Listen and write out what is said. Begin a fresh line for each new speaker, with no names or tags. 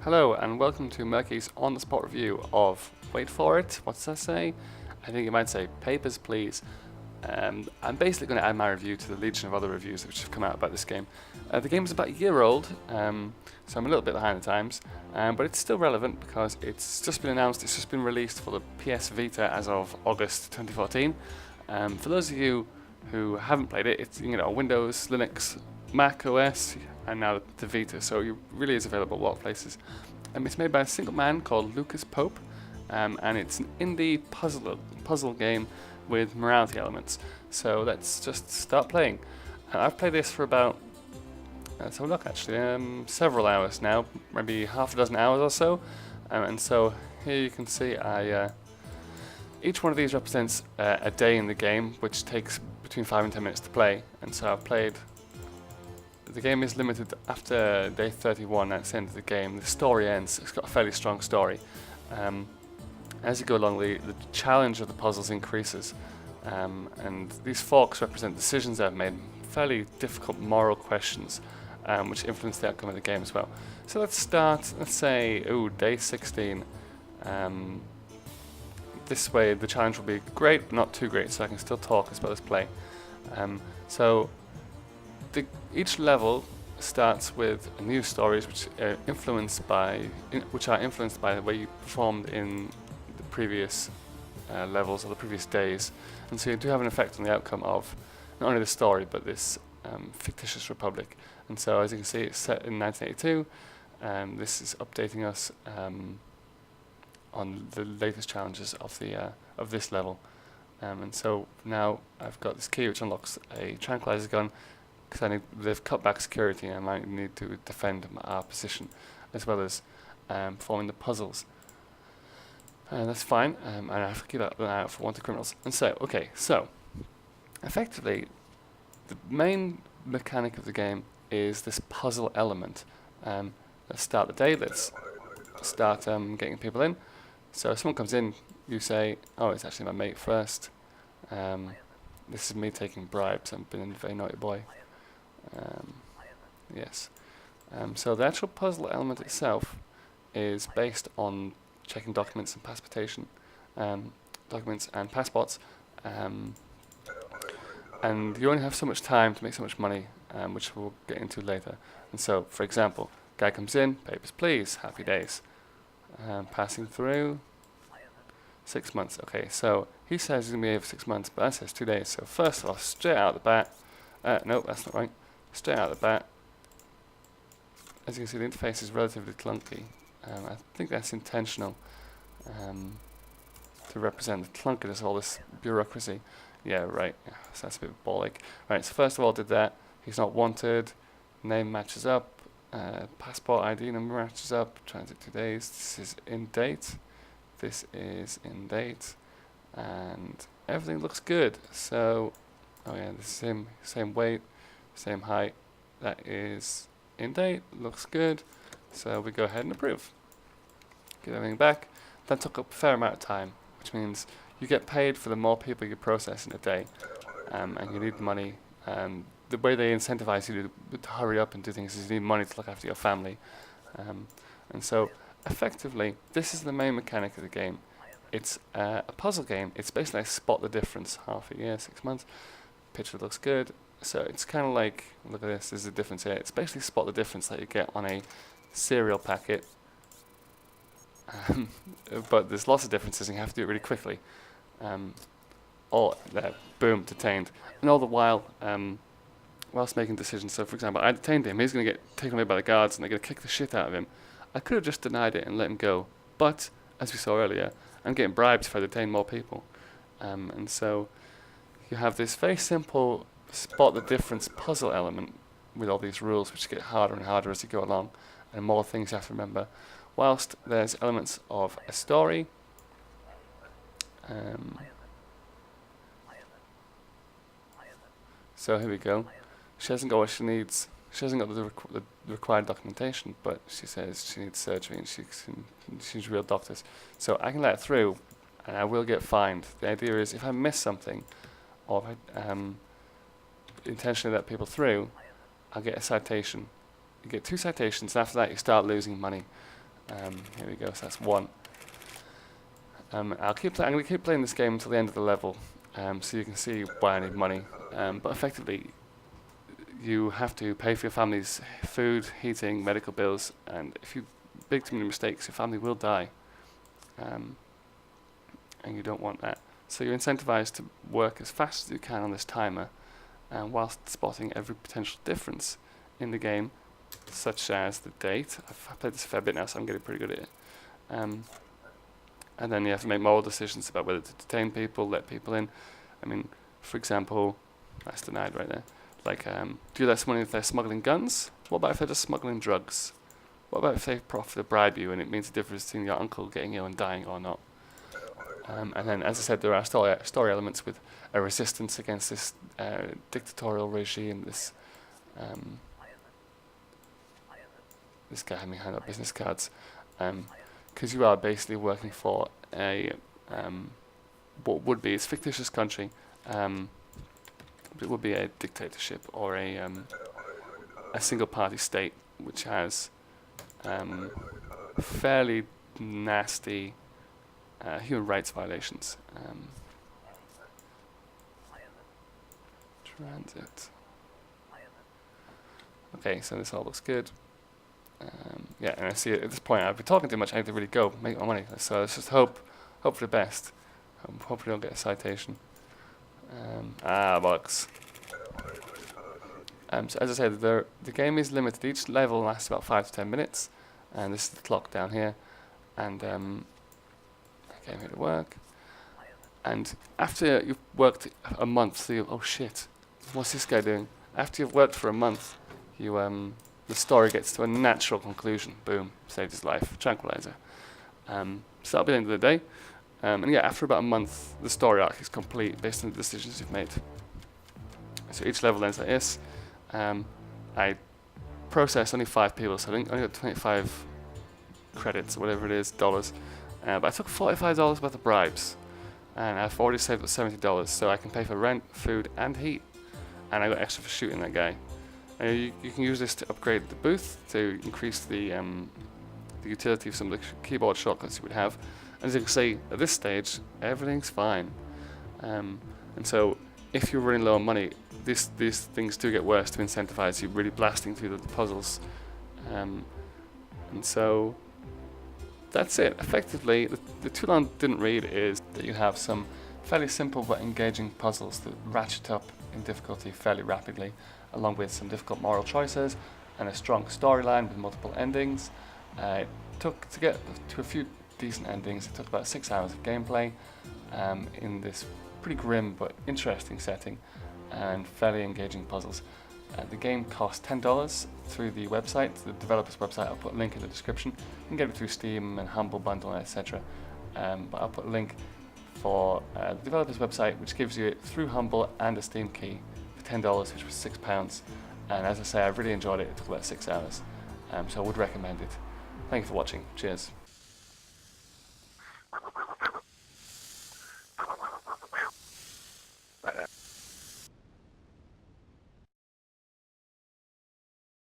Hello and welcome to Murkey's on-the-spot review of, wait for it, what's that say? I think you might say Papers, Please. I'm basically going to add my review to the legion of other reviews which have come out about this game. The game is about a year old, so I'm a little bit behind the times, but it's still relevant because it's just been announced, it's just been released for the PS Vita as of August 2014. For those of you who haven't played it, it's Windows, Linux, Mac OS, and now the Vita, so it really is available at a lot of places. It's made by a single man called Lucas Pope, and it's an indie puzzle game with morality elements. So let's just start playing. I've played this for about, let's have a look actually, several hours now, maybe half a dozen hours or so. And so here you can see each one of these represents a day in the game, which takes between 5 and 10 minutes to play. And so I've played. The game is limited after day 31, that's the end of the game. The story ends. It's got a fairly strong story. As you go along, the challenge of the puzzles increases. And these forks represent decisions I've made, fairly difficult moral questions, which influence the outcome of the game as well. So let's start, let's say, day 16. This way the challenge will be great, but not too great, so I can still talk as well as play. Each level starts with news stories which are influenced by the way you performed in the previous levels or the previous days, and so you do have an effect on the outcome of not only the story but this fictitious republic. And so, as you can see, it's set in 1982. This is updating us on the latest challenges of this level. And so now I've got this key which unlocks a tranquilizer gun, because they've cut back security and I might need to defend our position, as well as performing the puzzles. That's fine, and I have to keep that out for wanted criminals. And so, effectively, the main mechanic of the game is this puzzle element. Let's start the day, let's start getting people in. So if someone comes in, you say, oh, it's actually my mate first. This is me taking bribes, I've been a very naughty boy. Yes. So the actual puzzle element itself is based on checking documents and documents and passports, and you only have so much time to make so much money, which we'll get into later. And so, for example, guy comes in, papers please, happy days. Passing through 6 months. Okay, so he says he's going to be here for 6 months, but that says 2 days. So first of all, straight out the bat, no, that's not right. Straight out the bat, as you can see, the interface is relatively clunky. I think that's intentional, to represent the clunkiness of all this bureaucracy. Yeah, right. Yeah, so that's a bit bollock. Right. So first of all, did that. He's not wanted. Name matches up. Passport ID number matches up. Transit 2 days. This is in date. This is in date, and everything looks good. So, oh yeah, the same weight, same height. That is in date. Looks good. So we go ahead and approve. Get everything back. That took up a fair amount of time, which means you get paid for the more people you process in a day, and you need money. The way they incentivize you to hurry up and do things is you need money to look after your family. And so, effectively, this is the main mechanic of the game. It's a puzzle game. It's basically like spot the difference. Half a year, 6 months. Picture looks good. So it's kind of like, look at this, there's a difference here. It's basically spot the difference that you get on a cereal packet. But there's lots of differences and you have to do it really quickly. Boom, detained. And all the while, whilst making decisions. So for example, I detained him, he's going to get taken away by the guards and they're going to kick the shit out of him. I could have just denied it and let him go. But, as we saw earlier, I'm getting bribes if I detain more people. And so you have this very simple spot the difference puzzle element with all these rules which get harder and harder as you go along, and more things you have to remember, whilst there's elements of a story. So here we go. She hasn't got what she needs. She hasn't got the required documentation, but she says she needs surgery and she's real doctors. So I can let her through and I will get fined. The idea is if I miss something, or if I intentionally let people through, I'll get a citation. You get 2 citations, and after that you start losing money. Here we go. So that's 1. I'm going to keep playing this game until the end of the level, so you can see why I need money. But effectively, you have to pay for your family's food, heating, medical bills, and if you make too many mistakes, your family will die. And you don't want that. So you're incentivized to work as fast as you can on this timer, whilst spotting every potential difference in the game, such as the date. I've played this a fair bit now, so I'm getting pretty good at it. And then you have to make moral decisions about whether to detain people, let people in. I mean, for example, that's denied right there. Like, do you let someone in if they're smuggling guns? What about if they're just smuggling drugs? What about if they proffer to bribe you and it means the difference between your uncle getting ill and dying or not? And then, as I said, there are story elements with a resistance against this dictatorial regime, this guy having hand out business cards. Because you are basically working for a what would be its fictitious country, it would be a dictatorship or a single-party state which has fairly nasty human rights violations. Transit. Okay, so this all looks good. Yeah, and I see at this point I've been talking too much. I need to really go make my money. So let's just hope for the best. Hopefully, I'll get a citation. Bollocks. So as I said, the game is limited. Each level lasts about 5 to 10 minutes, and this is the clock down here. And I came here to work. And after you've worked a month, so you, oh shit, what's this guy doing? After you've worked for a month, you the story gets to a natural conclusion. Boom, saved his life. Tranquilizer. So that'll be the end of the day. And yeah, after about a month, the story arc is complete based on the decisions you've made. So each level ends like this. I processed only 5 people, so I think I only got 25 credits or whatever it is, dollars. But I took $45 worth of bribes, and I've already saved up $70, so I can pay for rent, food, and heat. And I got extra for shooting that guy. You can use this to upgrade the booth to increase the utility of some of the keyboard shortcuts you would have. As you can see, at this stage, everything's fine. And so, if you're running low on money, these things do get worse to incentivize you really blasting through the puzzles. And so, that's it. Effectively, the too long didn't read is that you have some fairly simple but engaging puzzles that ratchet up in difficulty fairly rapidly, along with some difficult moral choices and a strong storyline with multiple endings. It took to get to a few decent endings. It took about 6 hours of gameplay in this pretty grim but interesting setting and fairly engaging puzzles. The game cost $10 through the website, the developer's website. I'll put a link in the description. You can get it through Steam and Humble Bundle, etc. But I'll put a link for the developer's website, which gives you it through Humble and a Steam key for $10, which was £6. And as I say, I really enjoyed it. It took about 6 hours, so I would recommend it. Thank you for watching. Cheers.